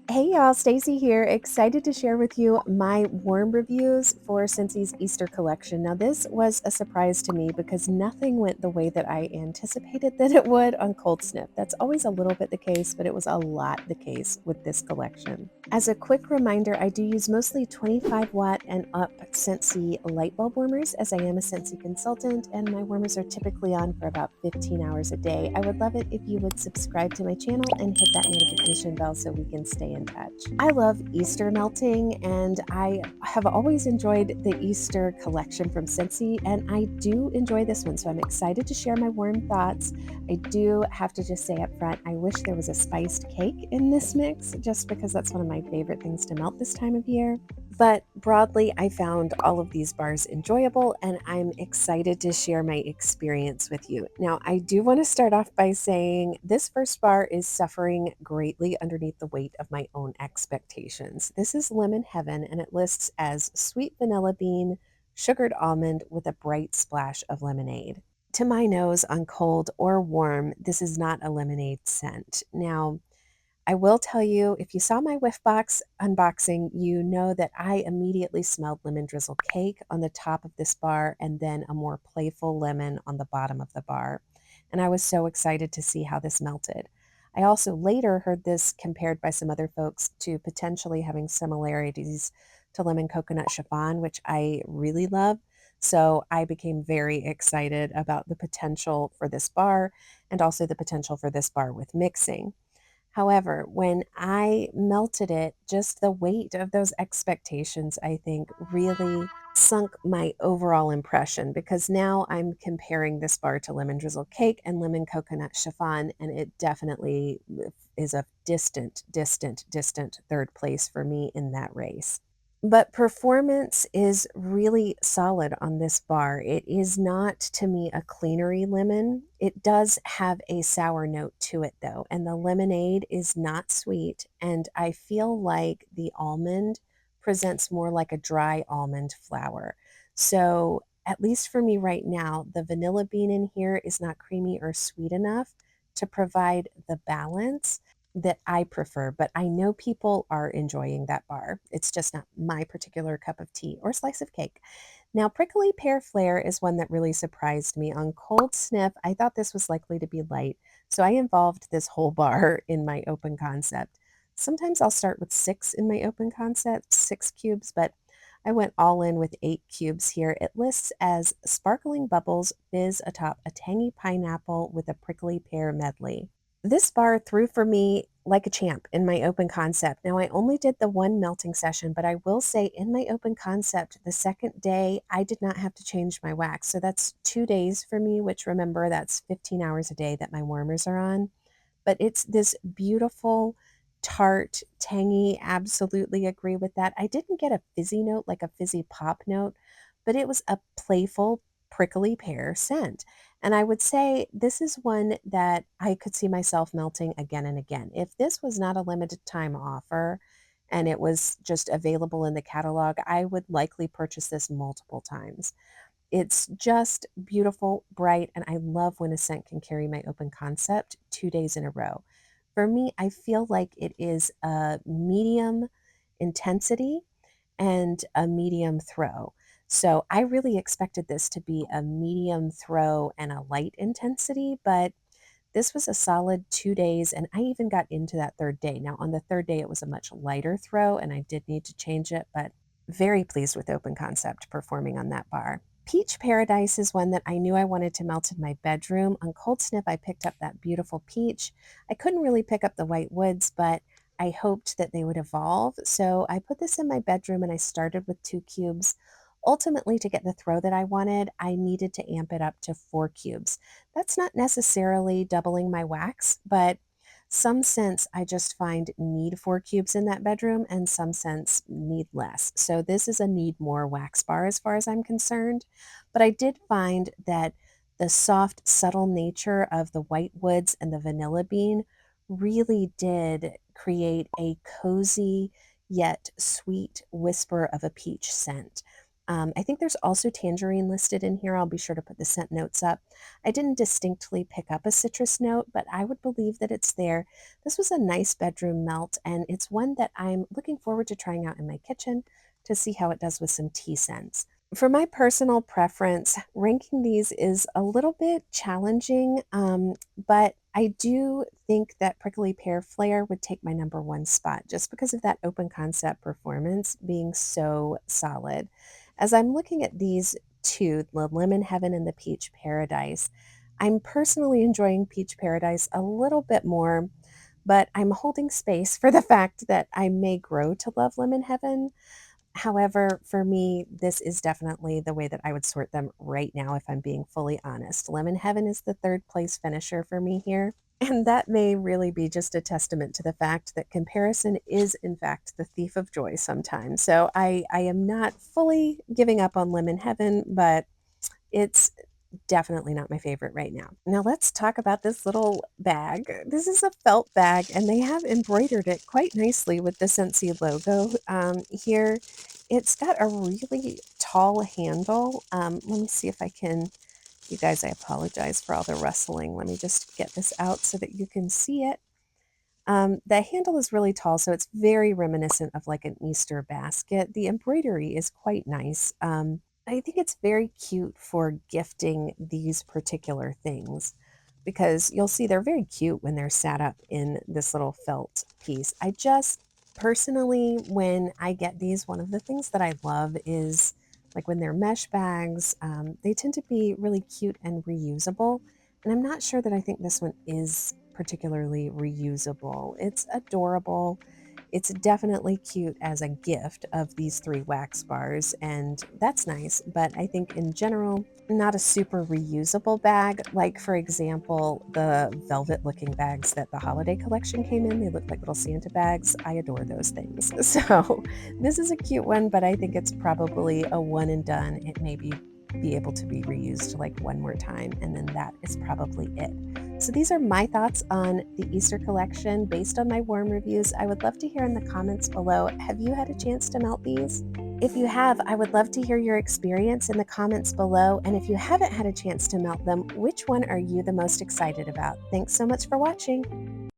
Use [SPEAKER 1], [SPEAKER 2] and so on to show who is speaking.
[SPEAKER 1] Hey y'all, Stacy here, excited to share with you my worm reviews for Scentsy's Easter collection. Now this was a surprise to me because nothing went the way that I anticipated that it would on Cold Snip. That's always a little bit the case, but it was a lot the case with this collection. As a quick reminder, I do use mostly 25 watt and up Scentsy light bulb warmers as I am a Scentsy consultant, and my warmers are typically on for about 15 hours a day. I would love it if you would subscribe to my channel and hit that notification bell so we can stay in touch. I love Easter melting, and I have always enjoyed the Easter collection from Scentsy, and I do enjoy this one, so I'm excited to share my warm thoughts. I do have to just say up front, I wish there was a spiced cake in this mix, just because that's one of my favorite things to melt this time of year. But broadly, I found all of these bars enjoyable, and I'm excited to share my experience with you. Now, I do want to start off by saying this first bar is suffering greatly underneath the weight of my own expectations. This is Lemon Heaven, and it lists as sweet vanilla bean, sugared almond with a bright splash of lemonade. To my nose, on cold or warm, this is not a lemonade scent. Now, I will tell you, if you saw my whiff box unboxing, you know that I immediately smelled lemon drizzle cake on the top of this bar and then a more playful lemon on the bottom of the bar. And I was so excited to see how this melted. I also later heard this compared by some other folks to potentially having similarities to lemon coconut chiffon, which I really love. So I became very excited about the potential for this bar and also the potential for this bar with mixing. However, when I melted it, just the weight of those expectations, I think, really sunk my overall impression because now I'm comparing this bar to lemon drizzle cake and lemon coconut chiffon, and it definitely is a distant third place for me in that race. But performance is really solid on this bar. It is not, to me, a cleanery lemon. It does have a sour note to it, though, and the lemonade is not sweet, and I feel like the almond presents more like a dry almond flour. So, at least for me right now, the vanilla bean in here is not creamy or sweet enough to provide the balance that I prefer, but I know people are enjoying that bar. It's just not my particular cup of tea or slice of cake. Now, prickly pear flare is one that really surprised me. On cold sniff, I thought this was likely to be light, so I involved this whole bar in my open concept. Sometimes I'll start with 6 in my open concept, 6 cubes, but I went all in with 8 cubes here. It lists as sparkling bubbles fizz atop a tangy pineapple with a prickly pear medley. This bar threw for me like a champ in my open concept. Now, I only did the one melting session, but I will say in my open concept, the second day, I did not have to change my wax. So that's 2 days for me, which remember, that's 15 hours a day that my warmers are on. But it's this beautiful, tart, tangy, absolutely agree with that. I didn't get a fizzy note like a fizzy pop note, but it was a playful, prickly pear scent. And I would say this is one that I could see myself melting again and again. If this was not a limited time offer and it was just available in the catalog, I would likely purchase this multiple times. It's just beautiful, bright, and I love when a scent can carry my open concept 2 days in a row. For me, I feel like it is a medium intensity and a medium throw. So I really expected this to be a medium throw and a light intensity, but this was a solid 2 days, and I even got into that third day. Now, on the third day, it was a much lighter throw, and I did need to change it, but very pleased with Open Concept performing on that bar. Peach Paradise is one that I knew I wanted to melt in my bedroom. On Cold Snip, I picked up that beautiful peach. I couldn't really pick up the white woods, but I hoped that they would evolve. So I put this in my bedroom and I started with 2 cubes. Ultimately, to get the throw that I wanted, I needed to amp it up to 4 cubes. That's not necessarily doubling my wax, but some scents I just find need 4 cubes in that bedroom and some scents need less. So this is a need more wax bar as far as I'm concerned. But I did find that the soft, subtle nature of the white woods and the vanilla bean really did create a cozy yet sweet whisper of a peach scent. I think there's also tangerine listed in here. I'll be sure to put the scent notes up. I didn't distinctly pick up a citrus note, but I would believe that it's there. This was a nice bedroom melt, and it's one that I'm looking forward to trying out in my kitchen to see how it does with some tea scents. For my personal preference, ranking these is a little bit challenging, but I do think that Prickly Pear Flare would take my number one spot just because of that open concept performance being so solid. As I'm looking at these two, the Lemon Heaven and the Peach Paradise, I'm personally enjoying Peach Paradise a little bit more, but I'm holding space for the fact that I may grow to love Lemon Heaven. However, for me, this is definitely the way that I would sort them right now, if I'm being fully honest. Lemon Heaven is the third place finisher for me here. And that may really be just a testament to the fact that comparison is, in fact, the thief of joy sometimes. So I am not fully giving up on Lemon Heaven, but it's definitely not my favorite right now. Now let's talk about this little bag. This is a felt bag, and they have embroidered it quite nicely with the Scentsy logo here. It's got a really tall handle. Let me see if I can, you guys, I apologize for all the rustling. Let me just get this out so that you can see it. The handle is really tall, so it's very reminiscent of like an Easter basket. The embroidery is quite nice. I think it's very cute for gifting these particular things because you'll see they're very cute when they're sat up in this little felt piece. I just personally, when I get these, one of the things that I love is like when they're mesh bags, they tend to be really cute and reusable. And I'm not sure that I think this one is particularly reusable. It's adorable. It's definitely cute as a gift of these three wax bars, and that's nice, but I think in general, not a super reusable bag. Like, for example, the velvet looking bags that the holiday collection came in, they look like little Santa bags. I adore those things. So, this is a cute one, but I think it's probably a one and done. It may be able to be reused like one more time, and then that is probably it. So these are my thoughts on the Easter collection based on my warm reviews. I would love to hear in the comments below, have you had a chance to melt these? If you have, I would love to hear your experience in the comments below. And if you haven't had a chance to melt them, which one are you the most excited about? Thanks so much for watching.